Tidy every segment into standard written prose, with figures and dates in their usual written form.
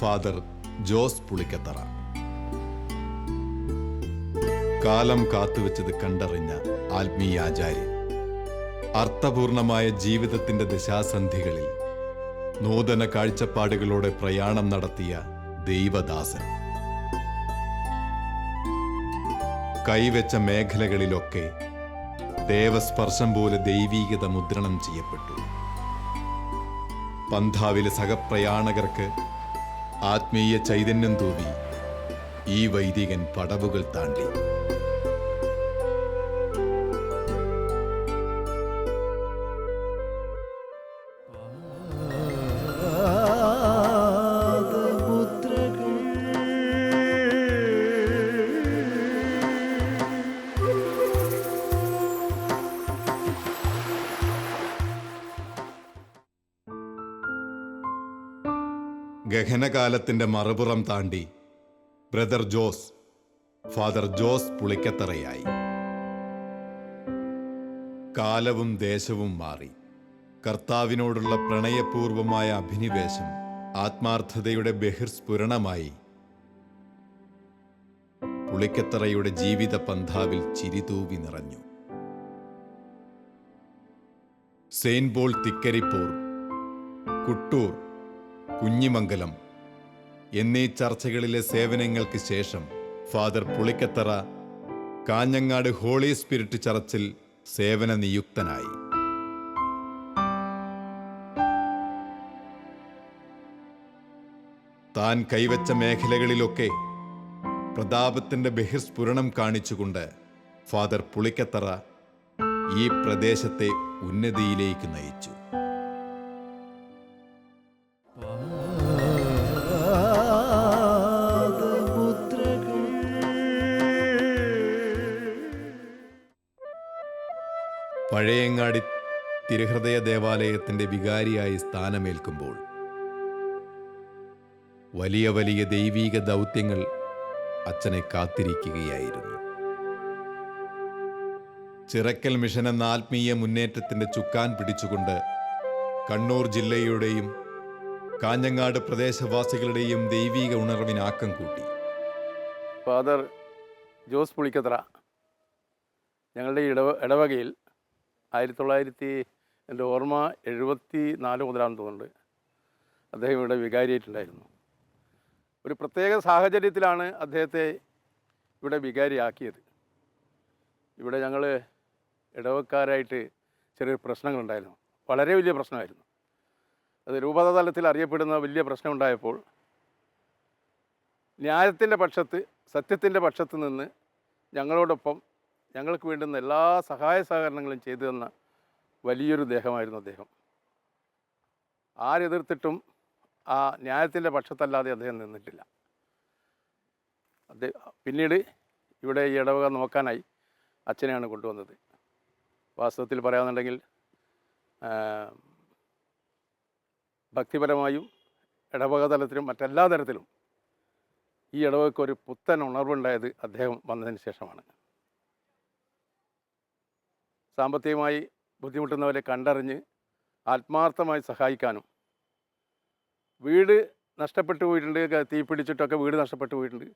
Father Jose Pulikkathara. കാലം കാത്തുവെച്ചത് കണ്ടറിഞ്ഞ ആത്മീയാചാര്യൻ. അർത്ഥപൂർണമായ ജീവിതത്തിന്റെ ദശാസന്ധികളിൽ നൂതന കാഴ്ചപ്പാടുകളോടെ പ്രയാണം നടത്തിയ ദൈവദാസൻ. കൈവച്ച മേഖലകളിലൊക്കെ ദേവസ്പർശം പോലെ ദൈവീകത മുദ്രണം ചെയ്യപ്പെട്ടു. പന്ഥാവിലെ സഹപ്രയാണകർക്ക് ആത്മീയ ചൈതന്യം തൂവി ഈ വൈദികൻ പടവുകൾ താണ്ടി. ഗഹനകാലത്തിന്റെ മറുപുറം താണ്ടി ബ്രദർ ജോസ് ഫാദർ ജോസ് പുളിക്കത്തറയായി. കാലവും ദേശവും മാറി. കർത്താവിനോടുള്ള പ്രണയപൂർവമായ അഭിനിവേശം ആത്മാർത്ഥതയുടെ ബഹിർസ്ഫുരണമായി പുളിക്കത്തറയുടെ ജീവിത പന്ഥാവിൽ ചിരിതൂവി നിറഞ്ഞു. സെയിന്റ് പോൾ തിക്കരിപ്പൂർ, കുട്ടൂർ, കുഞ്ഞിമംഗലം എന്നീ ചർച്ചകളിലെ സേവനങ്ങൾക്ക് ശേഷം father Pulikkathara Kanhangad holy spirit ചർച്ചിൽ സേവന നിയുക്തനായി. താൻ കൈവച്ച മേഖലകളിലൊക്കെ പ്രതാപത്തിന്റെ ബഹിർസ്ഫുരണം കാണിച്ചുകൊണ്ട് ഫാദർ പുളിക്കത്തറ ഈ പ്രദേശത്തെ ഉന്നതിയിലേക്ക് നയിച്ചു. പഴയങ്ങാടി തിരുഹൃദയ ദേവാലയത്തിന്റെ വികാരിയായി സ്ഥാനമേൽക്കുമ്പോൾ വലിയ വലിയ ദൈവീക ദൗത്യങ്ങൾ അച്ഛനെ കാത്തിരിക്കുകയായിരുന്നു. ചിറക്കൽ മിഷൻ എന്ന ആത്മീയ മുന്നേറ്റത്തിന്റെ ചുക്കാൻ പിടിച്ചുകൊണ്ട് കണ്ണൂർ ജില്ലയുടെയും കാഞ്ഞങ്ങാട് പ്രദേശവാസികളുടെയും ദൈവീക ഉണർവിനാക്കം കൂട്ടി. ഫാദർ ജോസ് പുളിക്കത്തറ ഞങ്ങളുടെ ഇടവകയിൽ 1900 എൻ്റെ ഓർമ്മ 74 മുതലാണെന്ന് തോന്നുന്നുണ്ട് അദ്ദേഹം ഇവിടെ വികാരിയായിട്ടുണ്ടായിരുന്നു. ഒരു പ്രത്യേക സാഹചര്യത്തിലാണ് അദ്ദേഹത്തെ ഇവിടെ വികാരിയാക്കിയത്. ഇവിടെ ഞങ്ങൾ ഇടവക്കാരായിട്ട് ചെറിയൊരു പ്രശ്നങ്ങളുണ്ടായിരുന്നു. വളരെ വലിയ പ്രശ്നമായിരുന്നു. അത് രൂപത തലത്തിൽ അറിയപ്പെടുന്ന വലിയ പ്രശ്നമുണ്ടായപ്പോൾ ന്യായത്തിൻ്റെ പക്ഷത്ത്, സത്യത്തിൻ്റെ പക്ഷത്ത് നിന്ന് ഞങ്ങളോടൊപ്പം ഞങ്ങൾക്ക് വേണ്ടുന്ന എല്ലാ സഹായ സഹകരണങ്ങളും ചെയ്തു തന്ന വലിയൊരു ദേഹമായിരുന്നു അദ്ദേഹം. ആരെതിർത്തിട്ടും ആ ന്യായത്തിൻ്റെ പക്ഷത്തല്ലാതെ അദ്ദേഹം നിന്നിട്ടില്ല. പിന്നീട് ഇവിടെ ഈ ഇടവക നോക്കാനായി അച്ഛനെയാണ് കൊണ്ടുവന്നത്. വാസ്തവത്തിൽ പറയാമെന്നുണ്ടെങ്കിൽ ഭക്തിപരമായും ഇടവക തലത്തിലും മറ്റെല്ലാ തരത്തിലും ഈ ഇടവകയ്ക്ക് ഒരു പുത്തൻ ഉണർവുണ്ടായത് അദ്ദേഹം വന്നതിന് ശേഷമാണ്. സാമ്പത്തികമായി ബുദ്ധിമുട്ടുന്നവരെ കണ്ടറിഞ്ഞ് ആത്മാർത്ഥമായി സഹായിക്കാനും, വീട് നഷ്ടപ്പെട്ടു പോയിട്ടുണ്ട്, തീ പിടിച്ചിട്ടൊക്കെ വീട് നഷ്ടപ്പെട്ടു പോയിട്ടുണ്ട്,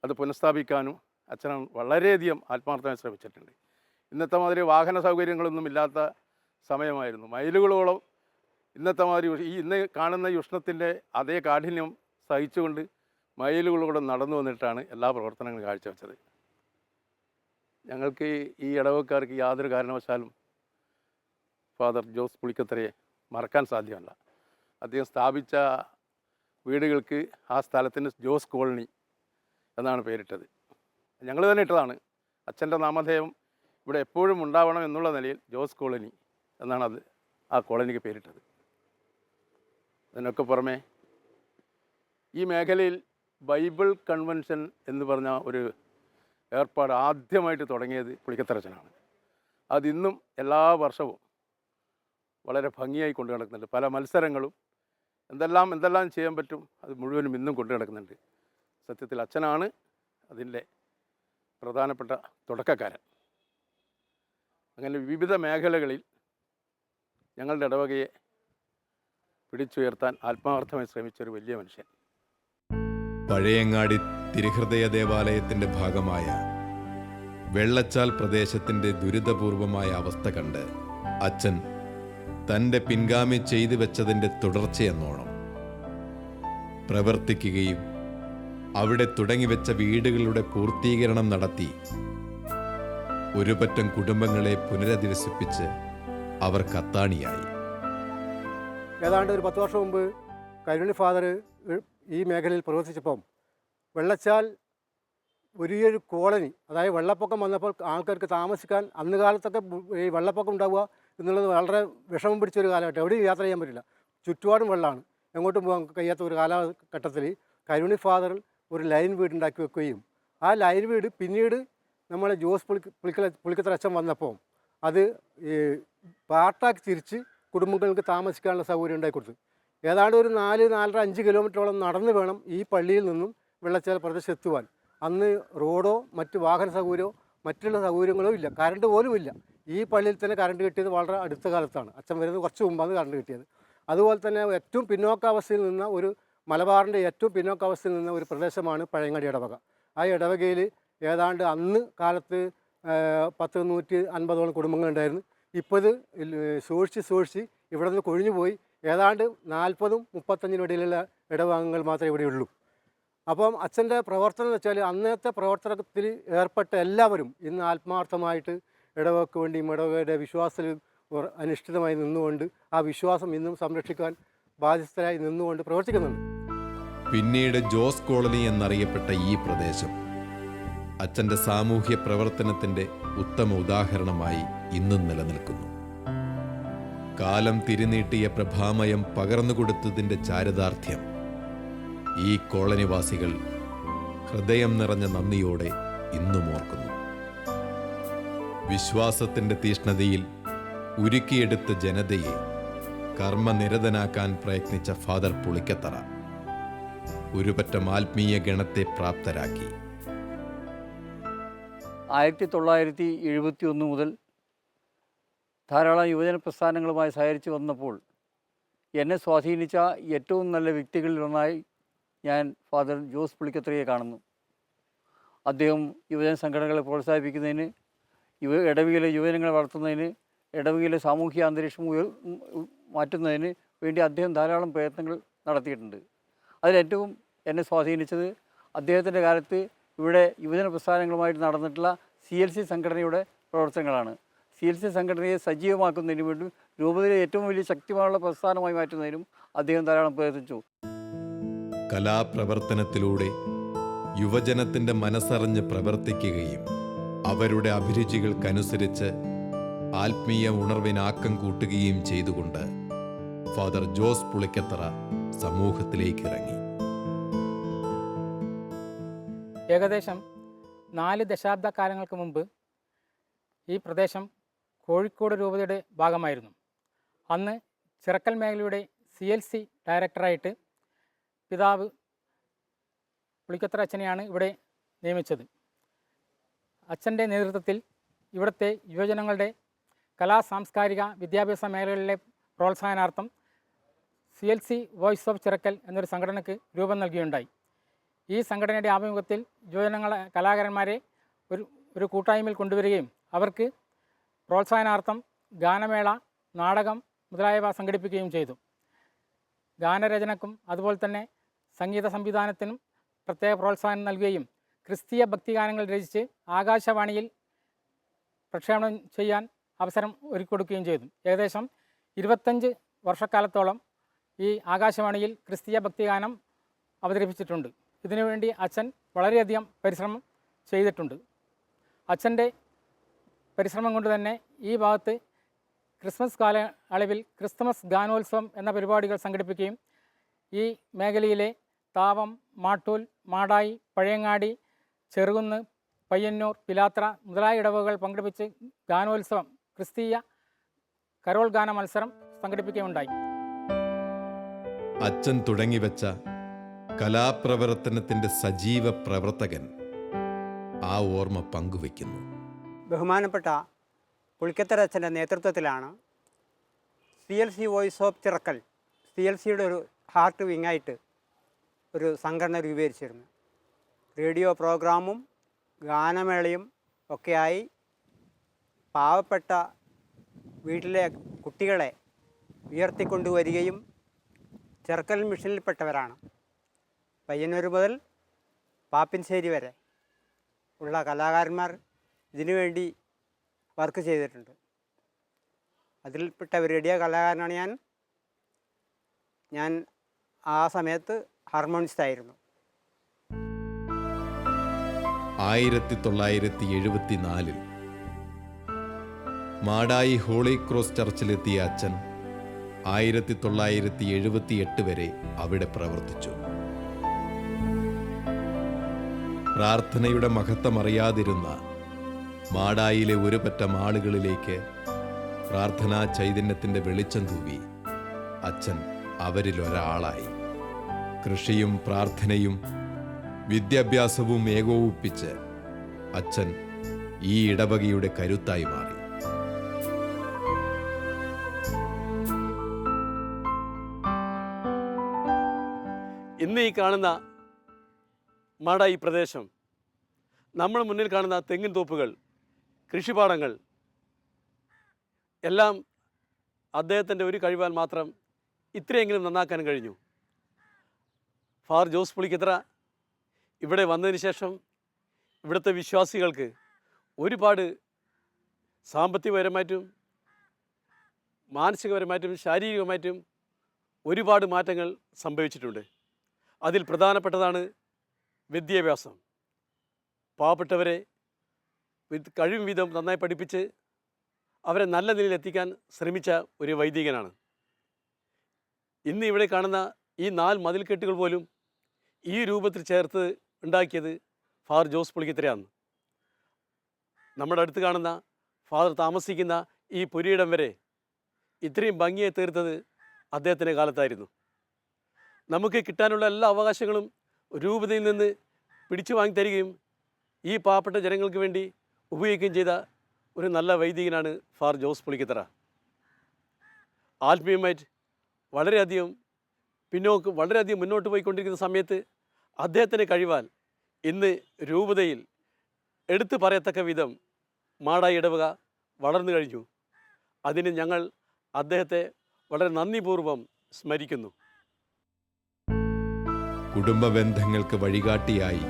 അത് പുനഃസ്ഥാപിക്കാനും അച്ഛൻ വളരെയധികം ആത്മാർത്ഥമായി ശ്രമിച്ചിട്ടുണ്ട്. ഇന്നത്തെ മാതിരി വാഹന സൗകര്യങ്ങളൊന്നും ഇല്ലാത്ത സമയമായിരുന്നു. മൈലുകളോളം ഇന്നത്തെ മാതിരി ഇന്ന് കാണുന്ന ഉഷ്ണത്തിൻ്റെ അതേ കാഠിന്യം സഹിച്ചുകൊണ്ട് മൈലുകളോടെ നടന്നു വന്നിട്ടാണ് എല്ലാ പ്രവർത്തനങ്ങളും കാഴ്ചവെച്ചത്. ഞങ്ങൾക്ക് ഈ ഇടവക്കാർക്ക് യാതൊരു കാരണവശാലും ഫാദർ ജോസ് പുളിക്കത്തറയെ മറക്കാൻ സാധ്യമല്ല. അദ്ദേഹം സ്ഥാപിച്ച വീടുകൾക്ക് ആ സ്ഥലത്തിന് ജോസ് കോളനി എന്നാണ് പേരിട്ടത്. ഞങ്ങൾ തന്നെ ഇട്ടതാണ്. അച്ഛൻ്റെ നാമധേയം ഇവിടെ എപ്പോഴും ഉണ്ടാവണം എന്നുള്ള നിലയിൽ ജോസ് കോളനി എന്നാണ് അത് ആ കോളനിക്ക് പേരിട്ടത്. അതിനൊക്കെ പുറമെ ഈ മേഖലയിൽ ബൈബിൾ കൺവെൻഷൻ എന്ന് പറഞ്ഞ ഒരു ഏർപ്പാട് ആദ്യമായിട്ട് തുടങ്ങിയത് പുളിക്കത്തറച്ചനാണ്. അതിന്നും എല്ലാ വർഷവും വളരെ ഭംഗിയായി കൊണ്ടു നടക്കുന്നുണ്ട്. പല മത്സരങ്ങളും എന്തെല്ലാം ചെയ്യാൻ പറ്റും അത് മുഴുവനും ഇന്നും കൊണ്ടു നടക്കുന്നുണ്ട്. സത്യത്തിൽ അച്ഛനാണ് അതിൻ്റെ പ്രധാനപ്പെട്ട തുടക്കക്കാരൻ. അങ്ങനെ വിവിധ മേഖലകളിൽ ഞങ്ങളുടെ ഇടവകയെ പിടിച്ചുയർത്താൻ ആത്മാർത്ഥമായി ശ്രമിച്ചൊരു വലിയ മനുഷ്യൻ. പഴയങ്ങാടി തിരുഹൃദയ ദേവാലയത്തിന്റെ ഭാഗമായ വെള്ളച്ചാൽ പ്രദേശത്തിന്റെ ദുരിതപൂർവമായ അവസ്ഥ കണ്ട് അച്ഛൻ തൻ്റെ പിൻഗാമി ചെയ്തു വെച്ചതിൻ്റെ തുടർച്ചയെന്നോണം പ്രവർത്തിക്കുകയും അവിടെ തുടങ്ങിവെച്ച വീടുകളുടെ പൂർത്തീകരണം നടത്തി ഒരു പറ്റം കുടുംബങ്ങളെ പുനരധിവസിപ്പിച്ച് അവർ കത്താണിയായി. ഏതാണ്ട് ഒരു 10 വർഷം മുമ്പ് കരുണി ഫാദർ ഈ മേഖലയിൽ പ്രവർത്തിച്ചപ്പം വെള്ളച്ചാൽ വലിയൊരു കോളനി, അതായത് വെള്ളപ്പൊക്കം വന്നപ്പോൾ ആൾക്കാർക്ക് താമസിക്കാൻ അന്ന് കാലത്തൊക്കെ ഈ വെള്ളപ്പൊക്കം ഉണ്ടാവുക എന്നുള്ളത് വളരെ വിഷമം പിടിച്ചൊരു കാലഘട്ടം. എവിടെയും യാത്ര ചെയ്യാൻ പറ്റില്ല, ചുറ്റുപാടും വെള്ളമാണ്, എങ്ങോട്ടും പോകാൻ കഴിയാത്ത ഒരു കാലഘട്ടത്തിൽ കരുണി ഫാദർ ഒരു ലൈൻ വീടുണ്ടാക്കി വെക്കുകയും ആ ലൈൻ വീട് പിന്നീട് നമ്മളെ ജോസ് പുളിക്കത്തറ അച്ഛൻ വന്നപ്പോൾ അത് ഈ പാർട്ടാക്കി തിരിച്ച് കുടുംബങ്ങൾക്ക് താമസിക്കാനുള്ള സൗകര്യം ഉണ്ടാക്കി കൊടുത്തു. ഏതാണ്ട് ഒരു 4-4.5 കിലോമീറ്ററോളം നടന്നു വേണം ഈ പള്ളിയിൽ നിന്നും വെള്ളച്ചാൽ പ്രദേശത്ത് എത്തുവാൻ. അന്ന് റോഡോ മറ്റ് വാഹന സൗകര്യമോ മറ്റുള്ള സൗകര്യങ്ങളോ ഇല്ല, കറണ്ട് പോലും ഇല്ല. ഈ പള്ളിയിൽ തന്നെ കറണ്ട് കിട്ടിയത് വളരെ അടുത്ത കാലത്താണ്, അച്ഛൻ വരുന്നത് കുറച്ച് മുമ്പാണ് കറണ്ട് കിട്ടിയത്. അതുപോലെ തന്നെ ഏറ്റവും പിന്നോക്കാവസ്ഥയിൽ നിന്ന ഒരു മലബാറിൻ്റെ ഏറ്റവും പിന്നോക്കാവസ്ഥയിൽ നിന്ന ഒരു പ്രദേശമാണ് പഴയങ്ങാടി ഇടവക. ആ ഇടവകയിൽ ഏതാണ്ട് അന്ന് കാലത്ത് 150 കുടുംബങ്ങളുണ്ടായിരുന്നു. ഇപ്പോൾ ഇത് സൂക്ഷിച്ച് ഇവിടെ നിന്ന് കൊഴിഞ്ഞു പോയി ഏതാണ്ട് 40-35 ഇടയിലുള്ള ഇടവകങ്ങൾ മാത്രമേ ഇവിടെയുള്ളൂ. അപ്പം അച്ഛൻ്റെ പ്രവർത്തനം എന്ന് വെച്ചാൽ അന്നത്തെ പ്രവർത്തനത്തിൽ ഏർപ്പെട്ട എല്ലാവരും ഇന്ന് ആത്മാർത്ഥമായിട്ട് ഇടവകയ്ക്ക് വേണ്ടിയും ഇടവകയുടെ വിശ്വാസത്തിൽ അനിഷ്ഠിതമായി നിന്നുകൊണ്ട് ആ വിശ്വാസം ഇന്നും സംരക്ഷിക്കാൻ ബാധ്യസ്ഥരായി നിന്നുകൊണ്ട് പ്രവർത്തിക്കുന്നുണ്ട്. പിന്നീട് ജോസ് കോളനി എന്നറിയപ്പെട്ട ഈ പ്രദേശം അച്ഛൻ്റെ സാമൂഹ്യ പ്രവർത്തനത്തിൻ്റെ ഉത്തമ ഉദാഹരണമായി ഇന്നും നിലനിൽക്കുന്നു. കാലം തിരിനീട്ടിയ പ്രഭാമയം പകർന്നുകൊടുത്തതിൻ്റെ ചാരിതാർത്ഥ്യം ഈ കോളനിവാസികൾ ഹൃദയം നിറഞ്ഞ നന്ദിയോടെ ഇന്നും ഓർക്കുന്നു. വിശ്വാസത്തിൻ്റെ തീഷ്ണതയിൽ ഉരുക്കിയെടുത്ത ജനതയെ കർമ്മനിരതനാക്കാൻ പ്രയത്നിച്ച ഫാദർ പുളിക്കത്തറ ഒരു പറ്റം ആത്മീയ ഗണത്തെ പ്രാപ്തരാക്കി. 1971 മുതൽ ധാരാളം യുവജന പ്രസ്ഥാനങ്ങളുമായി സഹകരിച്ച് വന്നപ്പോൾ എന്നെ സ്വാധീനിച്ച ഏറ്റവും നല്ല വ്യക്തികളിലൊന്നായി ഞാൻ ഫാദർ ജോസ് പുളിക്കത്തറയെ കാണുന്നു. അദ്ദേഹം യുവജന സംഘടനകളെ പ്രോത്സാഹിപ്പിക്കുന്നതിന്, ഇടവകയിലെ യുവജനങ്ങളെ വളർത്തുന്നതിന്, ഇടവകയിലെ സാമൂഹിക അന്തരീക്ഷം മാറ്റുന്നതിന് വേണ്ടി അദ്ദേഹം ധാരാളം പ്രയത്നങ്ങൾ നടത്തിയിട്ടുണ്ട്. അതിലേറ്റവും എന്നെ സ്വാധീനിച്ചത് അദ്ദേഹത്തിൻ്റെ കാലത്ത് ഇവിടെ യുവജന പ്രസ്ഥാനങ്ങളുമായിട്ട് നടന്നിട്ടുള്ള CLC സംഘടനയുടെ പ്രവർത്തനങ്ങളാണ്. CLC സംഘടനയെ സജീവമാക്കുന്നതിന് വേണ്ടി രൂപതയിലെ ഏറ്റവും വലിയ ശക്തിയുള്ള പ്രസ്ഥാനമായി മാറ്റുന്നതിനും അദ്ദേഹം ധാരാളം പ്രയത്നിച്ചു. കലാപ്രവർത്തനത്തിലൂടെ യുവജനത്തിൻ്റെ മനസ്സറിഞ്ഞ് പ്രവർത്തിക്കുകയും അവരുടെ അഭിരുചികൾക്കനുസരിച്ച് ആത്മീയ ഉണർവിനാക്കം കൂട്ടുകയും ചെയ്തുകൊണ്ട് ഫാദർ ജോസ് പുളിക്കത്തറ സമൂഹത്തിലേക്ക് ഇറങ്ങി. ഏകദേശം 4 ദശാബ്ദക്കാലങ്ങൾക്ക് മുമ്പ് ഈ പ്രദേശം കോഴിക്കോട് രൂപതയുടെ ഭാഗമായിരുന്നു. അന്ന് ചിറക്കൽ മേഖലയുടെ CLC ഡയറക്ടറായിട്ട് പിതാവ് പുളിക്കത്തറ അച്ഛനെയാണ് ഇവിടെ നിയമിച്ചത്. അച്ഛൻ്റെ നേതൃത്വത്തിൽ ഇവിടുത്തെ യുവജനങ്ങളുടെ സാംസ്കാരിക വിദ്യാഭ്യാസ മേഖലകളിലെ പ്രോത്സാഹനാർത്ഥം CLC വോയിസ് ഓഫ് ചിറക്കൽ എന്നൊരു സംഘടനയ്ക്ക് രൂപം നൽകുകയുണ്ടായി. ഈ സംഘടനയുടെ ആഭിമുഖ്യത്തിൽ യുവജനങ്ങളെ കലാകാരന്മാരെ ഒരു കൂട്ടായ്മയിൽ കൊണ്ടുവരികയും അവർക്ക് പ്രോത്സാഹനാർത്ഥം ഗാനമേള, നാടകം മുതലായവ സംഘടിപ്പിക്കുകയും ചെയ്തു. ഗാനരചനക്കും അതുപോലെ തന്നെ സംഗീത സംവിധാനത്തിനും പ്രത്യേക പ്രോത്സാഹനം നൽകുകയും ക്രിസ്തീയ ഭക്തിഗാനങ്ങൾ രചിച്ച് ആകാശവാണിയിൽ പ്രക്ഷേപണം ചെയ്യാൻ അവസരം ഒരുക്കിക്കൊടുക്കുകയും ചെയ്തു. ഏകദേശം 25 വർഷക്കാലത്തോളം ഈ ആകാശവാണിയിൽ ക്രിസ്തീയ ഭക്തിഗാനം അവതരിപ്പിച്ചിട്ടുണ്ട്. ഇതിനുവേണ്ടി അച്ഛൻ വളരെയധികം പരിശ്രമം ചെയ്തിട്ടുണ്ട്. അച്ഛൻ്റെ പരിശ്രമം കൊണ്ട് തന്നെ ഈ ഭാഗത്ത് ക്രിസ്മസ് കാലയളവിൽ ക്രിസ്തുമസ് ഗാനോത്സവം എന്ന പരിപാടികൾ സംഘടിപ്പിക്കുകയും ഈ മേഖലയിലെ താവം, മാട്ടൂൽ, മാടായി, പഴയങ്ങാടി, ചെറുകുന്ന്, പയ്യന്നൂർ, പിലാത്ര മുതലായ ഇടവകകൾ പങ്കെടുപ്പിച്ച് ഗാനോത്സവം, ക്രിസ്തീയ കരോൾ ഗാന മത്സരം സംഘടിപ്പിക്കുകയുണ്ടായി. അച്ഛൻ തുടങ്ങിവെച്ച കലാപ്രവർത്തനത്തിൻ്റെ സജീവ പ്രവർത്തകൻ ആ ഓർമ്മ പങ്കുവയ്ക്കുന്നു. ബഹുമാനപ്പെട്ട പുളിക്കത്തറ അച്ഛൻ്റെ നേതൃത്വത്തിലാണ് CLC വോയിസ് ഓഫ് ചിറക്കൽ, CLCയുടെ ഒരു ഹാർട്ട് വിങ്ങായിട്ട് ഒരു സംഘടന രൂപീകരിച്ചിരുന്നു. റേഡിയോ പ്രോഗ്രാമും ഗാനമേളയും ഒക്കെയായി പാവപ്പെട്ട വീട്ടിലെ കുട്ടികളെ ഉയർത്തിക്കൊണ്ടുവരികയും ചെറുക്കൽ മിഷനിൽപ്പെട്ടവരാണ്. പയ്യന്നൂർ മുതൽ പാപ്പിൻശ്ശേരി വരെ ഉള്ള കലാകാരന്മാർ ഇതിനുവേണ്ടി വർക്ക് ചെയ്തിട്ടുണ്ട്. അതിൽപ്പെട്ട ഒരു റേഡിയോ കലാകാരനാണ് ഞാൻ ആ സമയത്ത് ഹാർമോണിസ്റ്റായിരുന്നു. 1974 മാടായി ഹോളി ക്രോസ് ചർച്ചിലെത്തിയ അച്ഛൻ 1978 വരെ അവിടെ പ്രവർത്തിച്ചു. പ്രാർത്ഥനയുടെ മഹത്വമറിയാതിരുന്ന മാടായിലെ ഒരു പറ്റം ആളുകളിലേക്ക് പ്രാർത്ഥനാ ചൈതന്യത്തിൻ്റെ വെളിച്ചം തൂവി അച്ഛൻ അവരിലൊരാളായി. കൃഷിയും പ്രാർത്ഥനയും വിദ്യാഭ്യാസവും ഏകോപിപ്പിച്ച് അച്ഛൻ ഈ ഇടവകയുടെ കരുത്തായി മാറി. ഇന്ന് ഈ കാണുന്ന മാടായി പ്രദേശം, നമ്മൾ മുന്നിൽ കാണുന്ന തെങ്ങിൻ തോപ്പുകൾ, കൃഷിപ്പാടങ്ങൾ എല്ലാം അദ്ദേഹത്തിൻ്റെ ഒരു കഴിവാൽ മാത്രം ഇത്രയെങ്കിലും നന്നാക്കാൻ കഴിഞ്ഞു. ഫാദർ ജോസ് പുളിക്കത്തറ ഇവിടെ വന്നതിന് ശേഷം ഇവിടുത്തെ വിശ്വാസികൾക്ക് ഒരുപാട് സാമ്പത്തികപരമായിട്ടും മാനസികപരമായിട്ടും ശാരീരികമായിട്ടും ഒരുപാട് മാറ്റങ്ങൾ സംഭവിച്ചിട്ടുണ്ട്. അതിൽ പ്രധാനപ്പെട്ടതാണ് വിദ്യാഭ്യാസം. പാവപ്പെട്ടവരെ കഴിവും വിധം നന്നായി പഠിപ്പിച്ച് അവരെ നല്ല നിലയിലെത്തിക്കാൻ ശ്രമിച്ച ഒരു വൈദികനാണ്. ഇന്ന് ഇവിടെ കാണുന്ന ഈ 4 മതിൽക്കെട്ടുകൾ പോലും ഈ രൂപത്തിൽ ചേർത്ത് ഉണ്ടാക്കിയത് ഫാദർ ജോസ് പുളിക്കത്തറയാണ്. നമ്മുടെ അടുത്ത് കാണുന്ന ഫാദർ താമസിക്കുന്ന ഈ പുരയിടം വരെ ഇത്രയും ഭംഗിയെ തീർത്തത് അദ്ദേഹത്തിൻ്റെ കാലത്തായിരുന്നു. നമുക്ക് കിട്ടാനുള്ള എല്ലാ അവകാശങ്ങളും രൂപതയിൽ നിന്ന് പിടിച്ചു വാങ്ങി തരികയും ഈ പാവപ്പെട്ട ജനങ്ങൾക്ക് വേണ്ടി ഉപയോഗിക്കുകയും ചെയ്ത ഒരു നല്ല വൈദികനാണ് ഫാദർ ജോസ് പുളിക്കത്തറ. ആത്മീയമായിട്ട് വളരെയധികം മുന്നോട്ട് പോയിക്കൊണ്ടിരിക്കുന്ന സമയത്ത് അദ്ദേഹത്തിൻ്റെ കഴിവാൽ ഇന്ന് രൂപതയിൽ എടുത്തു പറയത്തക്ക വിധം മാടായി ഇടവക വളർന്നു കഴിഞ്ഞു. അതിന് ഞങ്ങൾ അദ്ദേഹത്തെ വളരെ നന്ദിപൂർവ്വം സ്മരിക്കുന്നു. കുടുംബ ബന്ധങ്ങൾക്ക് വഴികാട്ടിയായി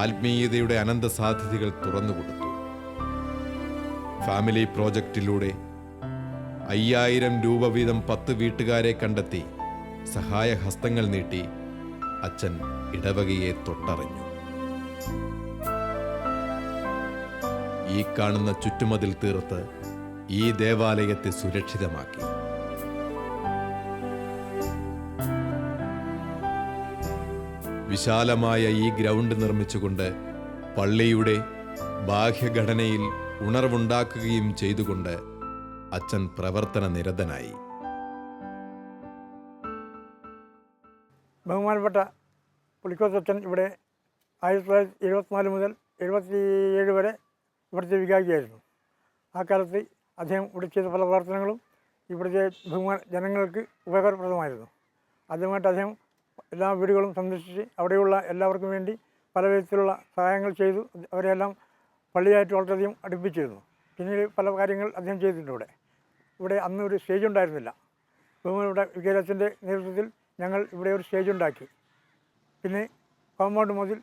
ആത്മീയതയുടെ അനന്ത സാധ്യതകൾ തുറന്നുകൊടുത്തു. ഫാമിലി പ്രോജക്റ്റിലൂടെ 5000 രൂപ വീതം 10 വീട്ടുകാരെ കണ്ടെത്തി സഹായഹസ്തങ്ങൾ നീട്ടി അച്ഛൻ ഇടവകയെ തൊട്ടറിഞ്ഞു. ഈ കാണുന്ന ചുറ്റുമതിൽ തീർത്ത് ഈ ദേവാലയത്തെ സുരക്ഷിതമാക്കി. വിശാലമായ ഈ ഗ്രൗണ്ട് നിർമ്മിച്ചുകൊണ്ട് പള്ളിയുടെ ബാഹ്യഘടനയിൽ ഉണർവുണ്ടാക്കുകയും ചെയ്തുകൊണ്ട് അച്ഛൻ പ്രവർത്തന നിരതനായി. ബഹുമാനപ്പെട്ട പുളിക്കോത്തച്ഛൻ ഇവിടെ 1974 മുതൽ 77 വരെ ഇവിടുത്തെ വികാരിയായിരുന്നു. ആ കാലത്ത് അദ്ദേഹം ഇവിടെ ചെയ്ത പല പ്രവർത്തനങ്ങളും ഇവിടുത്തെ ജനങ്ങൾക്ക് ഉപകാരപ്രദമായിരുന്നു. ആദ്യമായിട്ട് അദ്ദേഹം എല്ലാ വീടുകളും സന്ദർശിച്ച് അവിടെയുള്ള എല്ലാവർക്കും വേണ്ടി പല വിധത്തിലുള്ള സഹായങ്ങൾ ചെയ്തു. അവരെല്ലാം പള്ളിയായിട്ട് വളരെയധികം അടുപ്പിച്ചിരുന്നു. പിന്നീട് പല കാര്യങ്ങൾ അദ്ദേഹം ചെയ്തിട്ടുണ്ട്. ഇവിടെ അന്ന് ഒരു സ്റ്റേജ് ഉണ്ടായിരുന്നില്ല. ബഹുമാനപ്പെട്ട വികാരിയച്ഛൻ്റെ നേതൃത്വത്തിൽ ഞങ്ങൾ ഇവിടെ ഒരു സ്റ്റേജ് ഉണ്ടാക്കി. പിന്നെ കോമ്പൗണ്ട് മതിൽ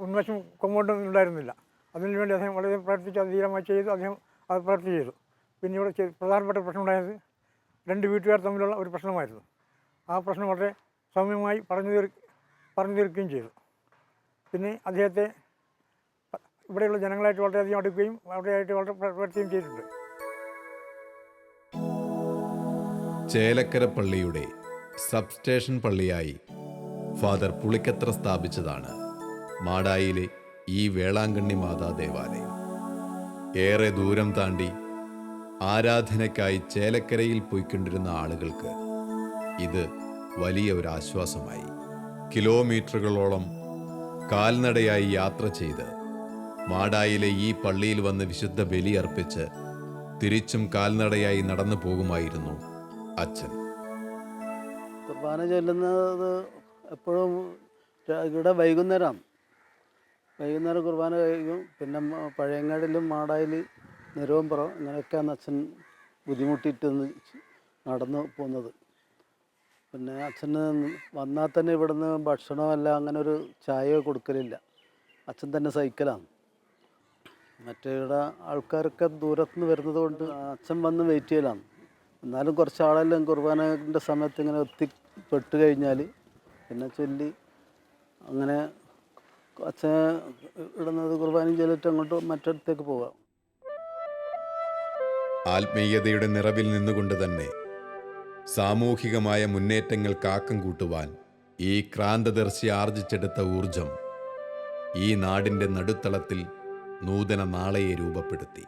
മുൻവശം കോമ്പൗണ്ട് ഉണ്ടായിരുന്നില്ല. അതിനുവേണ്ടി അദ്ദേഹം വളരെ പ്രവർത്തിച്ച് അത് ധീരമായി ചെയ്തു. അദ്ദേഹം അത് പ്രവർത്തി ചെയ്തു. പിന്നെ ഇവിടെ പ്രധാനപ്പെട്ട പ്രശ്നം ഉണ്ടായത് 2 വീട്ടുകാർ തമ്മിലുള്ള ഒരു പ്രശ്നമായിരുന്നു. ആ പ്രശ്നം വളരെ സൗമ്യമായി പറഞ്ഞു തീർക്കുകയും ചെയ്തു. പിന്നെ അദ്ദേഹത്തെ ഇവിടെയുള്ള ജനങ്ങളായിട്ട് വളരെയധികം അടുക്കുകയും അവിടെയായിട്ട് വളരെ പ്രവർത്തിക്കുകയും ചെയ്തിട്ടുണ്ട്. ചേലക്കര പള്ളിയുടെ സബ്സ്റ്റേഷൻ പള്ളിയായി ഫാദർ പുളിക്കത്തറ സ്ഥാപിച്ചതാണ് മാടായിലെ ഈ വേളാങ്കണ്ണി മാതാ ദേവാലയം. ഏറെ ദൂരം താണ്ടി ആരാധനയ്ക്കായി ചേലക്കരയിൽ പോയിക്കൊണ്ടിരുന്ന ആളുകൾക്ക് ഇത് വലിയ ഒരു ആശ്വാസമായി. കിലോമീറ്ററുകളോളം കാൽനടയായി യാത്ര ചെയ്ത് മാടായിലെ ഈ പള്ളിയിൽ വന്ന് വിശുദ്ധ ബലി അർപ്പിച്ച് തിരിച്ചും കാൽനടയായി നടന്നു പോകുമായിരുന്നു അച്ഛൻ. കുർബാന ചൊല്ലുന്നത് എപ്പോഴും ഇവിടെ വൈകുന്നേരമാണ്. വൈകുന്നേരം കുർബാന കഴിക്കും. പിന്നെ പഴയങ്ങാടിലും മാടായിൽ നിരവമ്പുറം ഇങ്ങനെയൊക്കെയാണ് അച്ഛൻ ബുദ്ധിമുട്ടിയിട്ടൊന്ന് നടന്നു പോകുന്നത്. പിന്നെ അച്ഛന് വന്നാൽ തന്നെ ഇവിടുന്ന് ഭക്ഷണമല്ല അങ്ങനെ ഒരു ചായയോ കൊടുക്കലില്ല. അച്ഛൻ തന്നെ സൈക്കിളാണ്. മറ്റേ ഇവിടെ ആൾക്കാരൊക്കെ ദൂരത്തുനിന്ന് വരുന്നത് കൊണ്ട് അച്ഛൻ വന്ന് വെയിറ്റ് ചെയ്യലാണ്. എന്നാലും കുറച്ച് ആളെല്ലാം കുർബാനൻ്റെ സമയത്ത് ഇങ്ങനെ എത്തിപ്പെട്ട് കഴിഞ്ഞാൽ പിന്നെ ചൊല്ലി അങ്ങനെ അച്ഛൻ ഇടുന്നത് കുർബാനയും ചൊല്ലിട്ട് അങ്ങോട്ട് മറ്റിടത്തേക്ക് പോകാം. ആത്മീയതയുടെ നിറവിൽ നിന്നുകൊണ്ട് തന്നെ സാമൂഹികമായ മുന്നേറ്റങ്ങൾക്ക് ആക്കം കൂട്ടുവാൻ ഈ ക്രാന്തദർശി ആർജിച്ചെടുത്ത ഊർജം ഈ നാടിൻ്റെ നടുത്തളത്തിൽ നൂതന നാളെയെ രൂപപ്പെടുത്തി.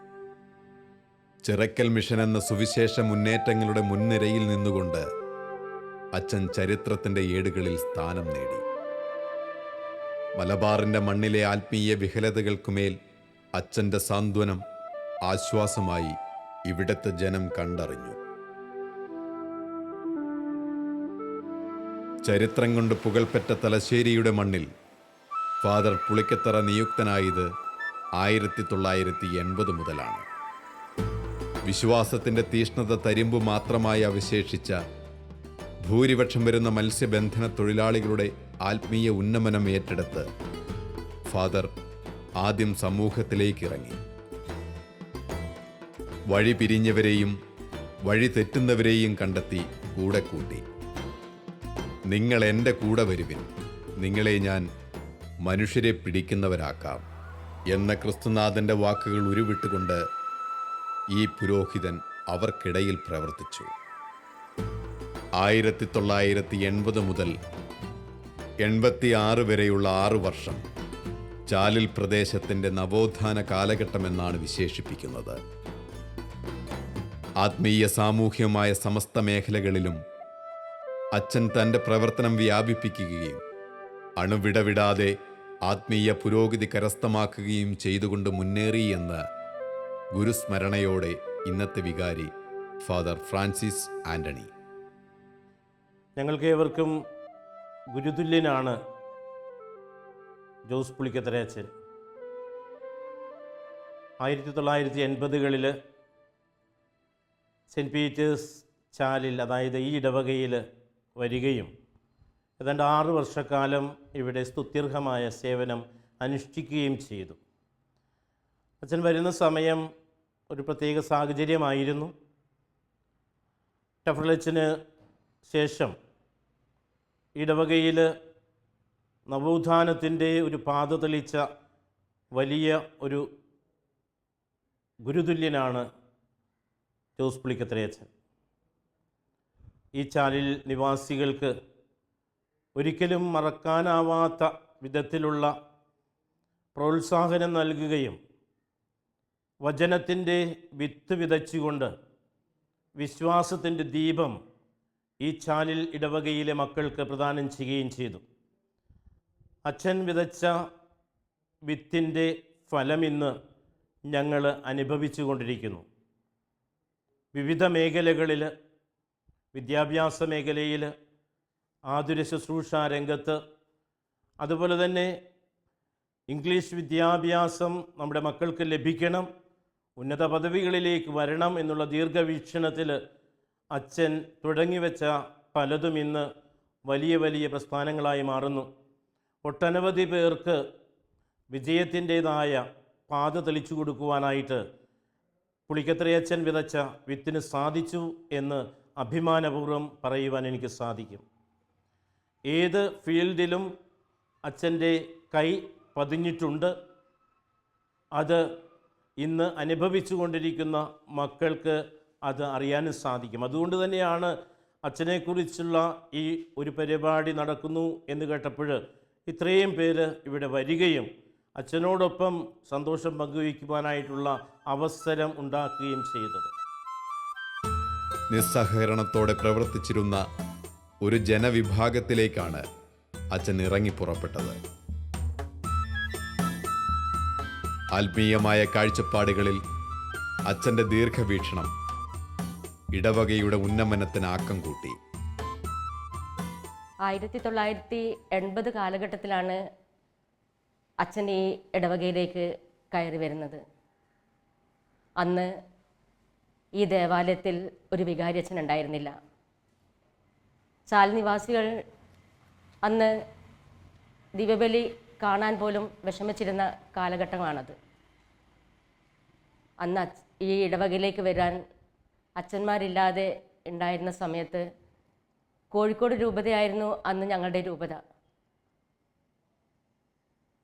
ചിറക്കൽ മിഷൻ എന്ന സുവിശേഷ മുന്നേറ്റങ്ങളുടെ മുൻനിരയിൽ നിന്നുകൊണ്ട് അച്ഛൻ ചരിത്രത്തിൻ്റെ ഏടുകളിൽ സ്ഥാനം നേടി. മലബാറിൻ്റെ മണ്ണിലെ ആത്മീയ വിഹലതകൾക്കുമേൽ അച്ഛൻ്റെ സാന്ത്വനം ആശ്വാസമായി ഇവിടുത്തെ ജനം കണ്ടറിഞ്ഞു. ചരിത്രം കൊണ്ട് പുകൾപ്പെട്ട തലശ്ശേരിയുടെ മണ്ണിൽ ഫാദർ പുളിക്കത്തറ നിയുക്തനായത് 1980 മുതലാണ്. വിശ്വാസത്തിൻ്റെ തീഷ്ണത തരിമ്പു മാത്രമായി അവശേഷിച്ച ഭൂരിപക്ഷം വരുന്ന മത്സ്യബന്ധന തൊഴിലാളികളുടെ ആത്മീയ ഉന്നമനം ഏറ്റെടുത്ത് ഫാദർ ആദ്യം സമൂഹത്തിലേക്ക് ഇറങ്ങി. വഴി പിരിഞ്ഞവരെയും വഴി തെറ്റുന്നവരെയും കണ്ടെത്തി കൂടെ കൂട്ടി. നിങ്ങൾ എൻ്റെ കൂടെ വരുവിൻ, നിങ്ങളെ ഞാൻ മനുഷ്യരെ പിടിക്കുന്നവരാക്കാം എന്ന ക്രിസ്തുനാഥൻ്റെ വാക്കുകൾ ഉരുവിട്ടുകൊണ്ട് ഈ പുരോഹിതൻ അവർക്കിടയിൽ പ്രവർത്തിച്ചു. 1980 മുതൽ 86 വരെയുള്ള 6 വർഷം ചാലിൽ പ്രദേശത്തിൻ്റെ നവോത്ഥാന കാലഘട്ടമെന്നാണ് വിശേഷിപ്പിക്കുന്നത്. ആത്മീയ സാമൂഹ്യമായ സമസ്ത മേഖലകളിലും അച്ഛൻ തൻ്റെ പ്രവർത്തനം വ്യാപിപ്പിക്കുകയും അണുവിടവിടാതെ ആത്മീയ പുരോഗതി കരസ്ഥമാക്കുകയും ചെയ്തുകൊണ്ട് മുന്നേറി എന്ന് ഗുരുസ്മരണയോടെ ഇന്നത്തെ വികാരി ഫാദർ ഫ്രാൻസിസ് ആൻ്റണി. ഞങ്ങൾക്കേവർക്കും ഗുരുതുല്യനാണ് ജോസ് പുളിക്കത്തറ അച്ഛൻ. 1980കളിൽ സെൻറ്റ് പീറ്റേഴ്സ് ചാലിൽ, അതായത് ഈ ഇടവകയിൽ വരികയും ഏതാണ്ട് 6 വർഷക്കാലം ഇവിടെ സ്തുത്യർഹമായ സേവനം അനുഷ്ഠിക്കുകയും ചെയ്തു. അച്ഛൻ വരുന്ന സമയം ഒരു പ്രത്യേക സാഹചര്യമായിരുന്നു. ടഫ്രലച്ചന് ശേഷം ഇടവകയിൽ നവോത്ഥാനത്തിൻ്റെ ഒരു പാത തെളിച്ച വലിയ ഒരു ഗുരുതുല്യനാണ് ജോസ് പുളിക്കത്തറയച്ചൻ. ഈ ചാലിൽ നിവാസികൾക്ക് ഒരിക്കലും മറക്കാനാവാത്ത വിധത്തിലുള്ള പ്രോത്സാഹനം നൽകുകയും വചനത്തിൻ്റെ വിത്ത് വിതച്ചുകൊണ്ട് വിശ്വാസത്തിൻ്റെ ദീപം ഈ ചാലിൽ ഇടവകയിലെ മക്കൾക്ക് പ്രദാനം ചെയ്യുകയും ചെയ്തു. അച്ഛൻ വിതച്ച വിത്തിൻ്റെ ഫലമിന്ന് ഞങ്ങൾ അനുഭവിച്ചു കൊണ്ടിരിക്കുന്നു. വിവിധ മേഖലകളിൽ, വിദ്യാഭ്യാസ മേഖലയിൽ, ആതുര ശുശ്രൂഷ രംഗത്ത്, അതുപോലെ തന്നെ ഇംഗ്ലീഷ് വിദ്യാഭ്യാസം നമ്മുടെ മക്കൾക്ക് ലഭിക്കണം, ഉന്നത പദവികളിലേക്ക് വരണം എന്നുള്ള ദീർഘവീക്ഷണത്തിൽ അച്ഛൻ തുടങ്ങിവെച്ച പലതും ഇന്ന് വലിയ വലിയ പ്രസ്ഥാനങ്ങളായി മാറുന്നു. ഒട്ടനവധി പേർക്ക് വിജയത്തിൻ്റേതായ പാത തെളിച്ചു കൊടുക്കുവാനായിട്ട് പുളിക്കത്തറയച്ചൻ വിതച്ച വിത്തിന് സാധിച്ചു എന്ന് അഭിമാനപൂർവ്വം പറയുവാൻ എനിക്ക് സാധിക്കും. ഏത് ഫീൽഡിലും അച്ഛൻ്റെ കൈ പതിഞ്ഞിട്ടുണ്ട്. അത് ഇന്ന് അനുഭവിച്ചു കൊണ്ടിരിക്കുന്ന മക്കൾക്ക് അത് അറിയാനും സാധിക്കും. അതുകൊണ്ട് തന്നെയാണ് അച്ഛനെക്കുറിച്ചുള്ള ഈ ഒരു പരിപാടി നടക്കുന്നു എന്ന് കേട്ടപ്പോൾ ഇത്രയും പേര് ഇവിടെ വരികയും അച്ഛനോടൊപ്പം സന്തോഷം പങ്കുവയ്ക്കുവാനായിട്ടുള്ള അവസരം ഉണ്ടാക്കുകയും ചെയ്തത്. നിസ്സഹകരണത്തോടെ പ്രവർത്തിച്ചിരുന്ന ഒരു ജനവിഭാഗത്തിലേക്കാണ് അച്ഛൻ ഇറങ്ങി പുറപ്പെട്ടത്. ആത്മീയമായ കാഴ്ചപ്പാടുകളിൽ അച്ഛൻ്റെ ദീർഘവീക്ഷണം ഇടവകയുടെ ഉന്നമനത്തിന് ആക്കം കൂട്ടി. 1980 കാലഘട്ടത്തിലാണ് അച്ഛൻ ഈ ഇടവകയിലേക്ക് കയറി വരുന്നത്. അന്ന് ഈ ദേവാലയത്തിൽ ഒരു വികാരിയച്ഛൻ ഉണ്ടായിരുന്നില്ല. ചാൽ നിവാസികൾ അന്ന് ദിവ്യബലി കാണാൻ പോലും വിഷമിച്ചിരുന്ന കാലഘട്ടമാണത്. അന്ന് ഈ ഇടവകയിലേക്ക് വരാൻ അച്ഛന്മാരില്ലാതെ ഉണ്ടായിരുന്ന സമയത്ത് കോഴിക്കോട് രൂപതയായിരുന്നു അന്ന് ഞങ്ങളുടെ രൂപത.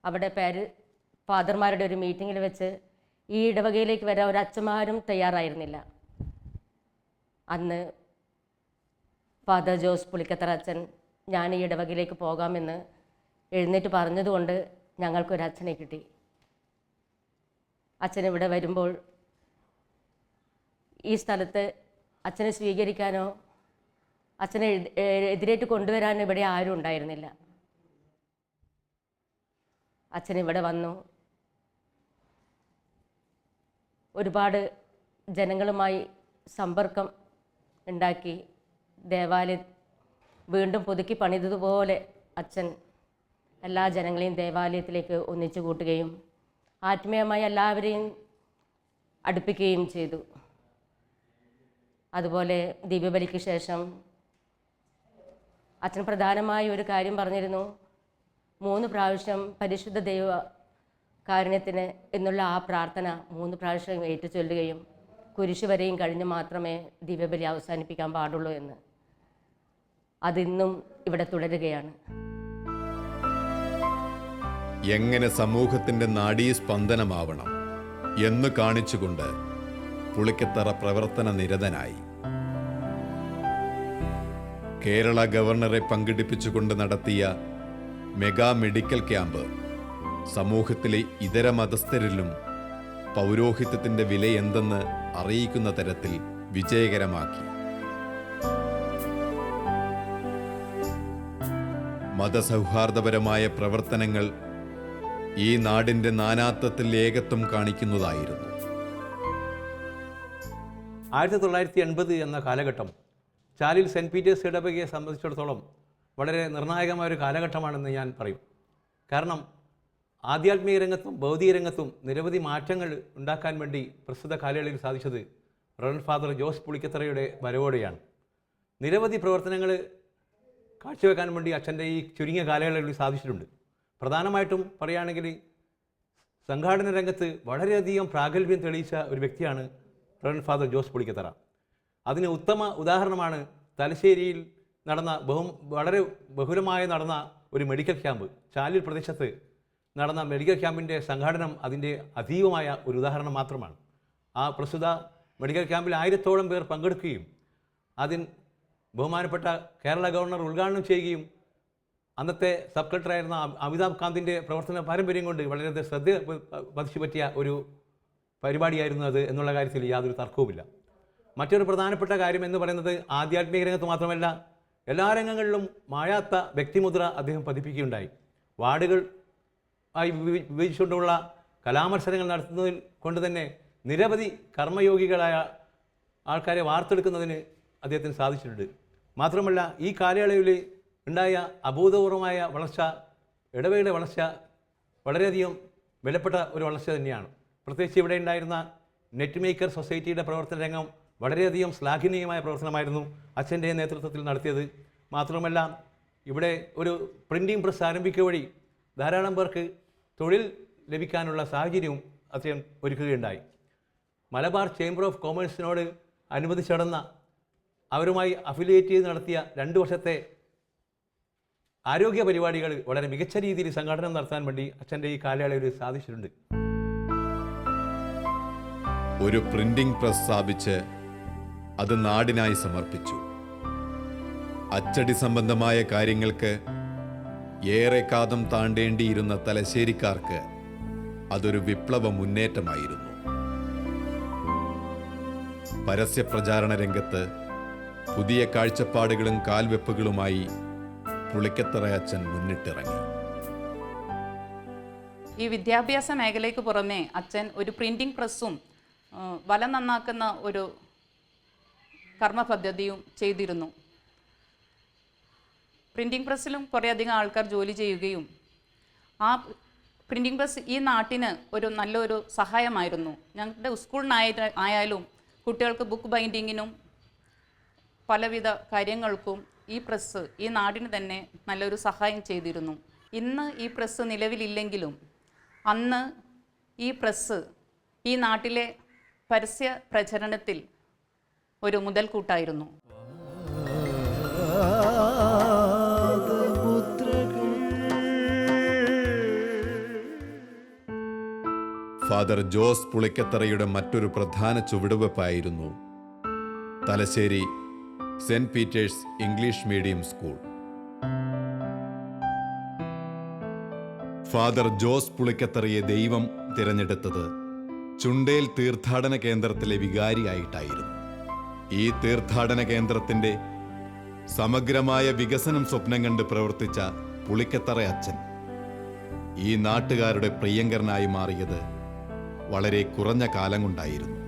അവിടെ ഫാദർമാരുടെ ഒരു മീറ്റിങ്ങിൽ വെച്ച് ഈ ഇടവകയിലേക്ക് വരാൻ ഒരു അച്ഛന്മാരും തയ്യാറായിരുന്നില്ല. അന്ന് ഫാദർ ജോസ് പുളിക്കത്തറ അച്ഛൻ ഞാൻ ഈ ഇടവകയിലേക്ക് പോകാമെന്ന് എഴുന്നേറ്റ് പറഞ്ഞതുകൊണ്ട് ഞങ്ങൾക്കൊരച്ഛനെ കിട്ടി. അച്ഛനിവിടെ വരുമ്പോൾ ഈ സ്ഥലത്ത് അച്ഛനെ സ്വീകരിക്കാനോ അച്ഛനെ എതിരേറ്റ് കൊണ്ടുവരാനോ ഇവിടെ ആരും ഉണ്ടായിരുന്നില്ല. അച്ഛനിവിടെ വന്നു. ഒരുപാട് ജനങ്ങളുമായി സമ്പർക്കം ഉണ്ടാക്കി ദേവാലയം വീണ്ടും പുതുക്കി പണിതതുപോലെ അച്ഛൻ എല്ലാ ജനങ്ങളെയും ദേവാലയത്തിലേക്ക് ഒന്നിച്ചു കൂട്ടുകയും ആത്മീയമായി എല്ലാവരെയും അടുപ്പിക്കുകയും ചെയ്തു. അതുപോലെ ദിവ്യബലിക്ക് ശേഷം അച്ഛൻ പ്രധാനമായി ഒരു കാര്യം പറഞ്ഞിരുന്നു. 3 പ്രാവശ്യം പരിശുദ്ധ ദൈവ കാരുണ്യത്തിന് എന്നുള്ള ആ പ്രാർത്ഥന 3 പ്രാവശ്യം ഏറ്റുചൊല്ലുകയും കുരിശ് വരെയും കഴിഞ്ഞ് മാത്രമേ ദിവ്യബലി അവസാനിപ്പിക്കാൻ പാടുള്ളൂ എന്ന്. അതിന്നും ഇവിടെ തുടരുകയാണ്. എങ്ങനെ സമൂഹത്തിൻ്റെ നാഡീസ്പന്ദനമാവണം എന്ന് കാണിച്ചുകൊണ്ട് പുളിക്കത്തറ പ്രവർത്തന നിരതനായി. കേരള ഗവർണറെ പങ്കെടുപ്പിച്ചുകൊണ്ട് നടത്തിയ മെഗാ മെഡിക്കൽ ക്യാമ്പ് സമൂഹത്തിലെ ഇതര മതസ്ഥരിലും പൗരോഹിത്യത്തിൻ്റെ വില എന്തെന്ന് അറിയിക്കുന്ന തരത്തിൽ വിജയകരമാക്കി. മതസൗഹാർദ്ദപരമായ പ്രവർത്തനങ്ങൾ ഈ നാടിൻ്റെ നാനാത്വത്തിൽ ഏകത്വം കാണിക്കുന്നതായിരുന്നു. 1980 എന്ന കാലഘട്ടം ചാലിൽ സെൻറ്റ് പീറ്റേഴ്സ് ഇടവകയെ സംബന്ധിച്ചിടത്തോളം വളരെ നിർണായകമായ ഒരു കാലഘട്ടമാണെന്ന് ഞാൻ പറയും. കാരണം ആധ്യാത്മിക രംഗത്തും ഭൗതിക രംഗത്തും നിരവധി മാറ്റങ്ങൾ ഉണ്ടാക്കാൻ വേണ്ടി പ്രസ്തുത കാലയളവിൽ സാധിച്ചത് റവറൻഡ് ഫാദർ ജോസ് പുളിക്കത്തറയുടെ വരവോടെയാണ്. നിരവധി പ്രവർത്തനങ്ങൾ കാഴ്ചവെക്കാൻ വേണ്ടി അച്ഛൻ്റെ ഈ ചുരുങ്ങിയ കാലയളവിൽ സാധിച്ചിട്ടുണ്ട്. പ്രധാനമായിട്ടും പറയുകയാണെങ്കിൽ സംഘാടന രംഗത്ത് വളരെയധികം പ്രാഗൽഭ്യം തെളിയിച്ച ഒരു വ്യക്തിയാണ് റവറൻഡ് ഫാദർ ജോസ് പുളിക്കത്തറ. അതിന് ഉത്തമ ഉദാഹരണമാണ് തലശ്ശേരിയിൽ നടന്ന വളരെ ബഹുലമായി നടന്ന ഒരു മെഡിക്കൽ ക്യാമ്പ്. ചാലിൽ പ്രദേശത്ത് നടന്ന മെഡിക്കൽ ക്യാമ്പിൻ്റെ സംഘാടനം അതിൻ്റെ അതീവമായ ഒരു ഉദാഹരണം മാത്രമാണ്. ആ പ്രസ്തുത മെഡിക്കൽ ക്യാമ്പിൽ 1000-ഓളം പേർ പങ്കെടുക്കുകയും അതിൽ ബഹുമാനപ്പെട്ട കേരള ഗവർണർ ഉദ്ഘാടനം ചെയ്യുകയും അന്നത്തെ സബ് കളക്ടറായിരുന്ന അമിതാഭ് കാന്തിൻ്റെ പ്രവർത്തന പാരമ്പര്യം കൊണ്ട് വളരെയധികം ശ്രദ്ധ പതിച്ചു പറ്റിയ ഒരു പരിപാടിയായിരുന്നു അത് എന്നുള്ള കാര്യത്തിൽ യാതൊരു തർക്കവുമില്ല. മറ്റൊരു പ്രധാനപ്പെട്ട കാര്യം എന്ന് പറയുന്നത് ആധ്യാത്മിക രംഗത്ത് മാത്രമല്ല എല്ലാ രംഗങ്ങളിലും മായാത്ത വ്യക്തിമുദ്ര അദ്ദേഹം പതിപ്പിക്കുകയുണ്ടായി. വാർഡുകൾ ആയി വിഭജിച്ചുകൊണ്ടുള്ള കലാമത്സരങ്ങൾ നടത്തുന്നതിൽ കൊണ്ട് തന്നെ നിരവധി കർമ്മയോഗികളായ ആൾക്കാരെ വാർത്തെടുക്കുന്നതിന് അദ്ദേഹത്തിന് സാധിച്ചിട്ടുണ്ട്. മാത്രമല്ല ഈ കാലയളവിൽ ഉണ്ടായ അഭൂതപൂർവമായ വളർച്ച, ഇടവകയുടെ വളർച്ച വളരെയധികം വിലപ്പെട്ട ഒരു വളർച്ച തന്നെയാണ്. പ്രത്യേകിച്ച് ഇവിടെ ഉണ്ടായിരുന്ന നെറ്റ് മേക്കർ സൊസൈറ്റിയുടെ പ്രവർത്തന രംഗം വളരെയധികം ശ്ലാഘനീയമായ പ്രവർത്തനമായിരുന്നു അച്ഛൻ്റെ നേതൃത്വത്തിൽ നടത്തിയത്. മാത്രമല്ല ഇവിടെ ഒരു പ്രിൻറ്റിംഗ് പ്രസ് ആരംഭിക്കുക വഴി ധാരാളം പേർക്ക് തൊഴിൽ ലഭിക്കാനുള്ള സാഹചര്യവും അദ്ദേഹം ഒരുക്കുകയുണ്ടായി. മലബാർ ചേംബർ ഓഫ് കോമേഴ്സിനോട് അനുബന്ധിച്ച് നടന്ന അവരുമായി അഫിലിയേറ്റ് ചെയ്ത് നടത്തിയ 2 വർഷത്തെ ആരോഗ്യ പരിപാടികൾ വളരെ മികച്ച രീതിയിൽ സംഘടന നടത്താൻ വേണ്ടി അച്ഛൻ്റെ ഈ കാലയളവിൽ സാധിച്ചിട്ടുണ്ട്. ഒരു പ്രിന്റിംഗ് പ്രസ് സ്ഥാപിച്ച് അത് നാടിനായി സമർപ്പിച്ചു. അച്ചടി സംബന്ധമായ കാര്യങ്ങൾക്ക് ഏറെ കാതം താണ്ടേണ്ടിയിരുന്ന തലശ്ശേരിക്കാർക്ക് അതൊരു വിപ്ലവ മുന്നേറ്റമായിരുന്നു. പരസ്യപ്രചാരണ രംഗത്ത് പുതിയ കാഴ്ചപ്പാടുകളും കാൽവെപ്പുകളുമായി പുളിക്കത്തറ അച്ഛൻ മുന്നിട്ടിറങ്ങി. ഈ വിദ്യാഭ്യാസ മേഖലയ്ക്ക് പുറമെ അച്ഛൻ ഒരു പ്രിൻറ്റിംഗ് പ്രസ്സും വലം നന്നാക്കുന്ന ഒരു കർമ്മ പദ്ധതിയും ചെയ്തിരുന്നു. പ്രിൻറ്റിംഗ് പ്രസ്സിലും കുറേയധികം ആൾക്കാർ ജോലി ചെയ്യുകയും ആ പ്രിൻറ്റിംഗ് പ്രസ് ഈ നാട്ടിന് ഒരു നല്ലൊരു സഹായമായിരുന്നു. ഞങ്ങളുടെ സ്കൂളിനായാലും കുട്ടികൾക്ക് ബുക്ക് ബൈൻഡിങ്ങിനും പലവിധ കാര്യങ്ങൾക്കും ഈ പ്രസ് ഈ നാടിന് തന്നെ നല്ലൊരു സഹായം ചെയ്തിരുന്നു. ഇന്ന് ഈ പ്രസ് നിലവിലില്ലെങ്കിലും അന്ന് ഈ പ്രസ് ഈ നാട്ടിലെ പരസ്യ പ്രചരണത്തിൽ ഒരു മുതൽക്കൂട്ടായിരുന്നു. ഫാദർ ജോസ് പുളിക്കത്തറയുടെ മറ്റൊരു പ്രധാന ചുവടുവെപ്പായിരുന്നു Thalassery Saint Peter's English medium school. Father Jose പുളിക്കത്തറയെ ദൈവം തിരഞ്ഞെടുത്തത് ചുണ്ടേൽ തീർത്ഥാടന കേന്ദ്രത്തിലെ വികാരിയായിട്ടായിരുന്നു. ഈ തീർത്ഥാടന കേന്ദ്രത്തിന്റെ സമഗ്രമായ വികസനം സ്വപ്നം കണ്ട് പ്രവർത്തിച്ച പുളിക്കത്തറ അച്ഛൻ ഈ നാട്ടുകാരുടെ പ്രിയങ്കരനായി മാറിയത് വളരെ കുറഞ്ഞ കാലം കൊണ്ടായിരുന്നു.